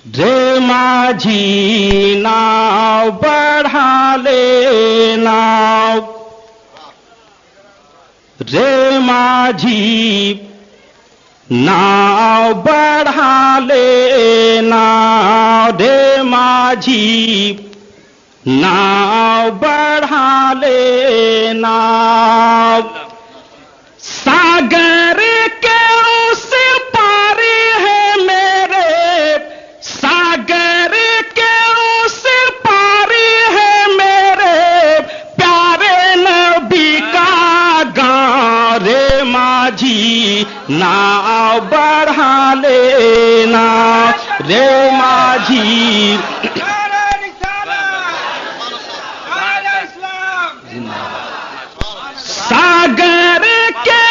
रे माझी नाव बढ़ाले नाव, रे माझी नाव बढ़ाले नाव, रे माझी नाव बढ़ाले नाव। सागर के उस पार है मेरे, सागर के उस पार है मेरे प्यारे नबी का गाँव, रे माझी नाव बढ़ा लेना, रे माझी सागर के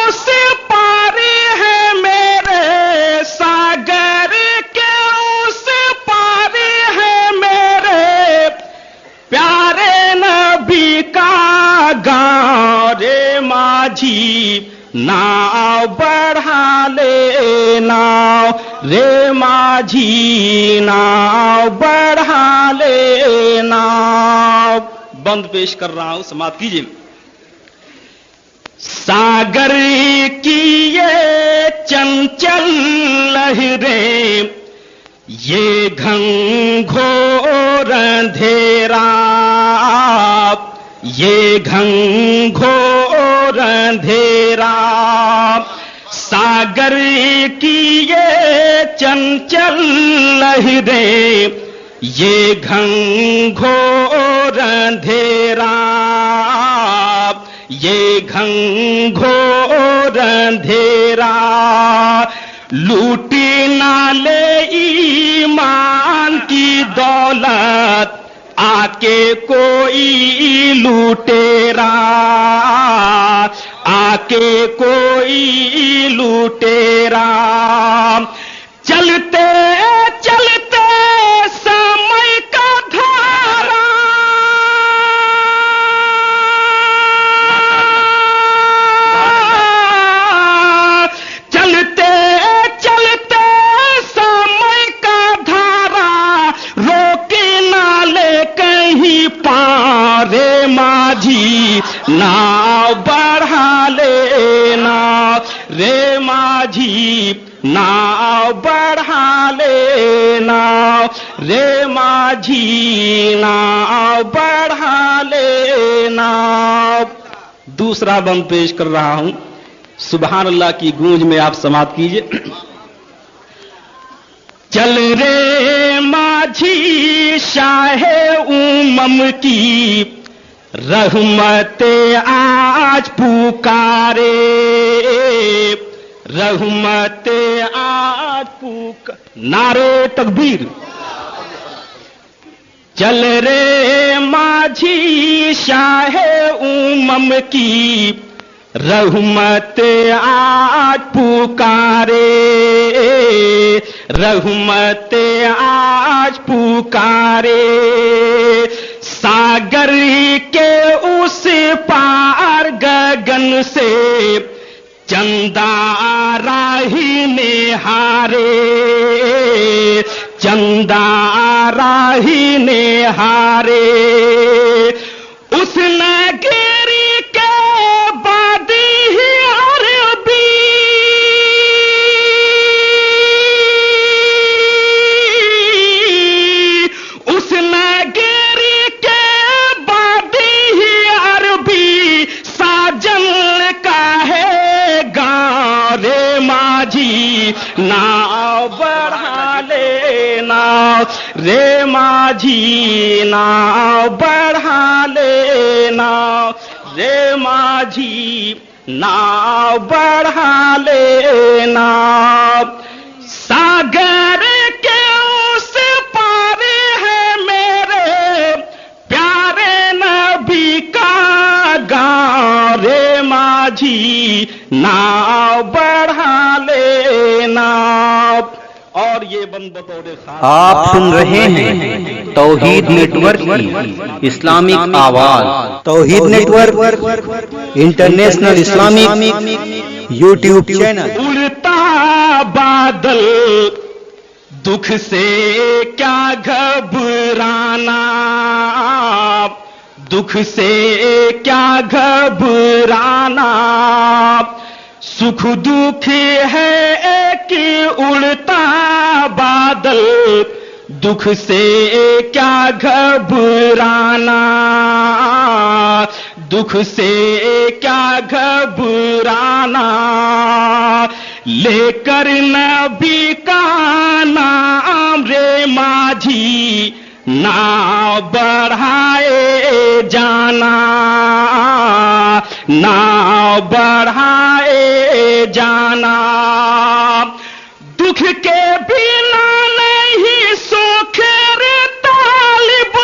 उस पार है मेरे, सागर के उस पार है मेरे प्यारे नबी का गाँव, रे माझी नाव बढ़ा लेना, रे माझी नाव बढ़ा लेना। बंद पेश कर रहा हूं, समाप्त कीजिए। सागर की ये चंचल लहरें, ये घनघोर अंधेरा, ये घनघोर अंधेरा, सागर की ये चंचल लहरें, ये घनघोर अंधेरा, ये घनघोर अंधेरा, लूटी ना ले ईमान की दौलत, आके कोई लूटेरा, आके कोई लूटेरा। चलते चलते समय का धारा, चलते चलते समय का धारा, रोके ना ले कहीं पार, रे माझी नाव बढ़ा लेना, रे माझी नाव बढ़ा लेना, रे माझी नाव बढ़ा लेना। दूसरा बंद पेश कर रहा हूं, सुभान अल्लाह की गूंज में आप समाप्त कीजिए। चल रे माझी शाहे उमम की रहमते आज पुकारे, रहमते आज पुकार, नारे तकबीर। चल रे माझी शाहे उमम की रहमते आज पुकारे, रहमते आज पुकारे, सागर के उस पार गगन से चंदा राही ने हारे, चंदा राही ने हारे, उस नगरी के बादी ही अरबी, उस नगरी के बादी ही अरबी साजन का है गाँव, रे माझी नाव बढ़ा लेना, रे माझी नाव बढ़ा लेना, रे माझी नाव बढ़ा लेना। सागर के उस पार है मेरे प्यारे नबी का गाँव, रे माझी नाव बढ़ा लेना। और ये बंद बतौर खास आप सुन रहे हैं तौहीद नेटवर्क की इस्लामिक आवाज, Tauheed network international Islamic YouTube channel. उड़ता बादल दुख से क्या घबराना, दुख से क्या घबराना, सुख दुख है एक उड़ता बादल, दुख से क्या घबराना, दुख से क्या घबराना, लेकर नबी का नाम रे माझी ना बढ़ाए जाना, ना बढ़ाए जाना, दुख के बिना नहीं सुख रे तालिब,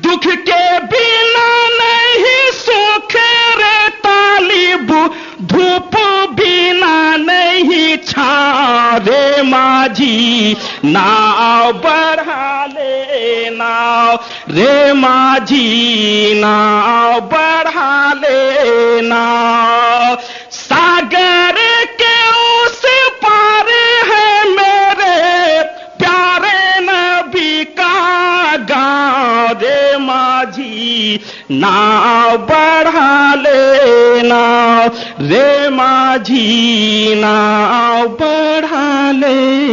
दुख के बिना नहीं सुख रे तालिब, धूप बिना नहीं छा रे माझी नाव बढ़ा ले, नाव रे माझी नाव बढ़ा ले, नाव सागर के उस पार है मेरे प्यारे नबी का गाँव रे माझी नाव बढ़ा ले, नाव रे माझी नाव बढ़ा ले।